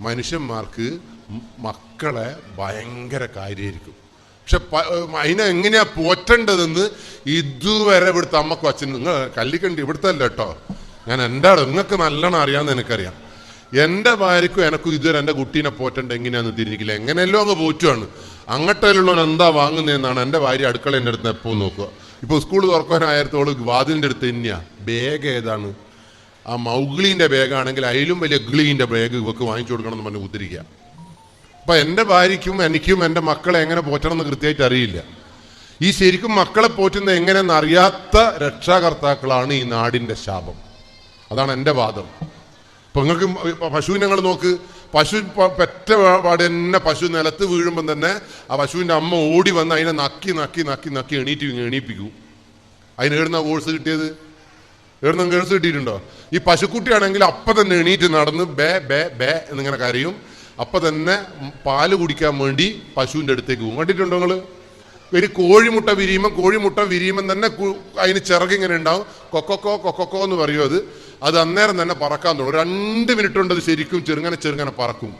മനുഷ്യന്മാർക്ക് മക്കളെ ഭയങ്കര കാര്യമായിരിക്കും. പക്ഷെ അതിനെ എങ്ങനെയാ പോറ്റേണ്ടതെന്ന് ഇതുവരെ ഇവിടുത്തെ അമ്മക്കും അച്ഛനും, നിങ്ങൾ കല്ലിക്കണ്ടി ഇവിടുത്തെ അല്ല കേട്ടോ, ഞാൻ എൻ്റെ നിങ്ങൾക്ക് നല്ലോണം അറിയാമെന്ന് എനിക്കറിയാം. എൻ്റെ ഭാര്യക്കും എനക്കും ഇതുവരെ എൻ്റെ കുട്ടീനെ പോറ്റേണ്ട എങ്ങനെയാണെന്ന് തിരിഞ്ഞില്ല. എങ്ങനെയല്ലോ അങ്ങ് പോറ്റുവാണ്. അങ്ങോട്ടുള്ളവൻ എന്താ വാങ്ങുന്നതെന്നാണ് എൻ്റെ ഭാര്യ അടുക്കളേൻ്റെ അടുത്ത് എപ്പോൾ നോക്കുക. ഇപ്പോൾ സ്കൂൾ തുറക്കാനായിരത്തോളം വാതിലിൻ്റെ അടുത്ത് തന്നെയാ. ബാഗ് ഏതാണ്? ആ മൗഗ്ലീൻ്റെ ബാഗാണെങ്കിൽ അതിലും വലിയ ഗ്ലീൻ്റെ ബാഗ് ഇവർക്ക് വാങ്ങിച്ചു കൊടുക്കണം എന്ന് പറഞ്ഞ് ഉദ്ധരിക്കുക. അപ്പം എൻ്റെ ഭാര്യയ്ക്കും എനിക്കും എൻ്റെ മക്കളെ എങ്ങനെ പോറ്റണം എന്ന് കൃത്യമായിട്ട് അറിയില്ല. ഈ ശരിക്കും മക്കളെ പോറ്റുന്നത് എങ്ങനെയെന്ന് അറിയാത്ത രക്ഷാകർത്താക്കളാണ് ഈ നാടിൻ്റെ ശാപം. അതാണ് എൻ്റെ വാദം. ഇപ്പം നിങ്ങൾക്ക് പശുവിനെ നിങ്ങൾ നോക്ക്, പശു പെറ്റ പാട് തന്നെ പശു നിലത്ത് വീഴുമ്പം തന്നെ ആ പശുവിൻ്റെ അമ്മ ഓടി വന്ന് അതിനെ നക്കി നക്കി നക്കി നക്കി എണീപ്പിക്കും. അതിന് എഴുതുന്ന കോഴ്സ് കിട്ടിയത്, എഴുതുന്ന കേഴ്സ് കിട്ടിയിട്ടുണ്ടോ? ഈ പശുക്കുട്ടിയാണെങ്കിൽ അപ്പം തന്നെ എണീറ്റ് നടന്ന് ബേ ബേ ബേ എന്നിങ്ങനെ കരയും. അപ്പം തന്നെ പാല് കുടിക്കാൻ വേണ്ടി പശുവിൻ്റെ അടുത്തേക്ക് പോകും. കണ്ടിട്ടുണ്ടോ നിങ്ങൾ? ഒരു കോഴിമുട്ട വിരിയുമ്പം തന്നെ അതിന് ചിറകിങ്ങനെ ഉണ്ടാവും. കൊക്കോ കൊക്കോ എന്ന് പറയും. അത് അന്നേരം തന്നെ പറക്കാൻ തുടങ്ങും. 2 മിനിറ്റ് കൊണ്ട് അത് ശരിക്കും ചെറുങ്ങനെ പറക്കും.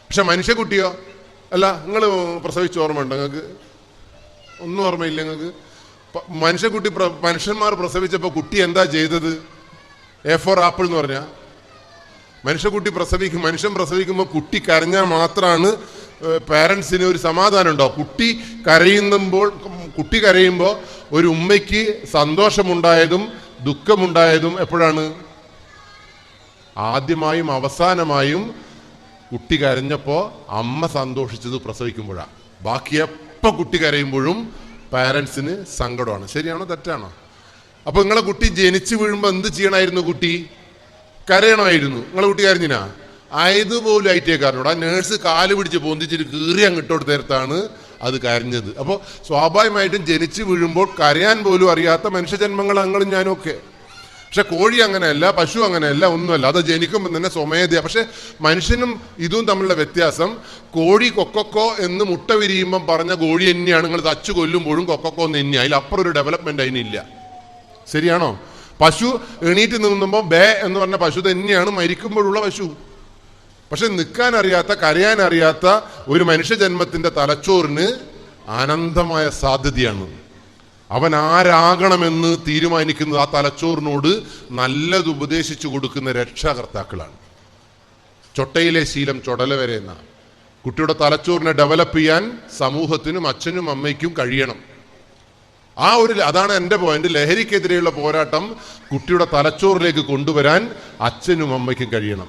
പക്ഷെ മനുഷ്യക്കുട്ടിയോ അല്ല. നിങ്ങൾ പ്രസവിച്ച ഓർമ്മയുണ്ടോ നിങ്ങൾക്ക്? ഒന്നും ഓർമ്മയില്ല നിങ്ങൾക്ക്? മനുഷ്യന്മാർ പ്രസവിച്ചപ്പോൾ കുട്ടി എന്താ ചെയ്തത്? A4 ആപ്പിൾ എന്ന് പറഞ്ഞാൽ മനുഷ്യൻ പ്രസവിക്കുമ്പോൾ കുട്ടി കരഞ്ഞാൽ മാത്രമാണ് പാരൻസിന് ഒരു സമാധാനം ഉണ്ടോ? കുട്ടി കരയുമ്പോൾ ഒരു ഉമ്മയ്ക്ക് സന്തോഷമുണ്ടായതും ദുഃഖമുണ്ടായതും എപ്പോഴാണ്? ആദ്യമായും അവസാനമായും കുട്ടി കരഞ്ഞപ്പോൾ അമ്മ സന്തോഷിച്ചത് പ്രസവിക്കുമ്പോഴാണ്. ബാക്കി എപ്പോൾ കുട്ടി കരയുമ്പോഴും പാരൻസിന് സങ്കടമാണ്. ശരിയാണോ തെറ്റാണോ? അപ്പോൾ നിങ്ങളെ കുട്ടി ജനിച്ചു വീഴുമ്പോൾ എന്ത് ചെയ്യണമായിരുന്നു? കുട്ടി കരയണമായിരുന്നു. നിങ്ങളെ കുട്ടി കരഞ്ഞിനാ? ആയതുപോലും ആയിട്ടേക്കാരനോട് ആ നേഴ്സ് കാല് പിടിച്ച് പൊന്തിച്ചിട്ട് കീറി അങ്ങിട്ടോട് നേരത്താണ് അത് കരഞ്ഞത്. അപ്പോൾ സ്വാഭാവികമായിട്ടും ജനിച്ചു വീഴുമ്പോൾ കരയാൻ പോലും അറിയാത്ത മനുഷ്യജന്മങ്ങൾ ഞങ്ങളും ഞാനും ഒക്കെ. പക്ഷെ കോഴി അങ്ങനെയല്ല, പശു അങ്ങനെയല്ല, ഒന്നുമല്ല. അത് ജനിക്കുമ്പോൾ തന്നെ സ്വമേധയാ. പക്ഷെ മനുഷ്യനും ഇതും തമ്മിലുള്ള വ്യത്യാസം, കോഴി കൊക്കോ എന്ന് മുട്ട വിരിയുമ്പം പറഞ്ഞ കോഴി തന്നെയാണ് നിങ്ങൾ തച്ചു കൊല്ലുമ്പോഴും കൊക്കോ എന്ന് തന്നെയാണ്. അതിലപ്പുറം ഒരു ഡെവലപ്മെന്റ് അതിനില്ല. ശരിയാണോ? പശു എണീറ്റ് നിന്നുമ്പോൾ ബേ എന്ന് പറഞ്ഞ പശു തന്നെയാണ് മരിക്കുമ്പോഴുള്ള പശു. പക്ഷെ നിൽക്കാൻ അറിയാത്ത, കരയാൻ അറിയാത്ത ഒരു മനുഷ്യജന്മത്തിന്റെ തലച്ചോറിന് അനന്തമായ സാധ്യതയാണ്. അവൻ ആരാകണമെന്ന് തീരുമാനിക്കുന്നത് ആ തലച്ചോറിനോട് നല്ലത് ഉപദേശിച്ചു കൊടുക്കുന്ന രക്ഷാകർത്താക്കളാണ്. ചൊട്ടയിലെ ശീലം ചൊടല വരെ എന്ന കുട്ടിയുടെ തലച്ചോറിനെ ഡെവലപ്പ് ചെയ്യാൻ സമൂഹത്തിനും അച്ഛനും അമ്മയ്ക്കും കഴിയണം. അതാണ് എൻ്റെ പോയിന്റ്. ലഹരിക്കെതിരെയുള്ള പോരാട്ടം കുട്ടിയുടെ തലച്ചോറിലേക്ക് കൊണ്ടുവരാൻ അച്ഛനും അമ്മയ്ക്കും കഴിയണം.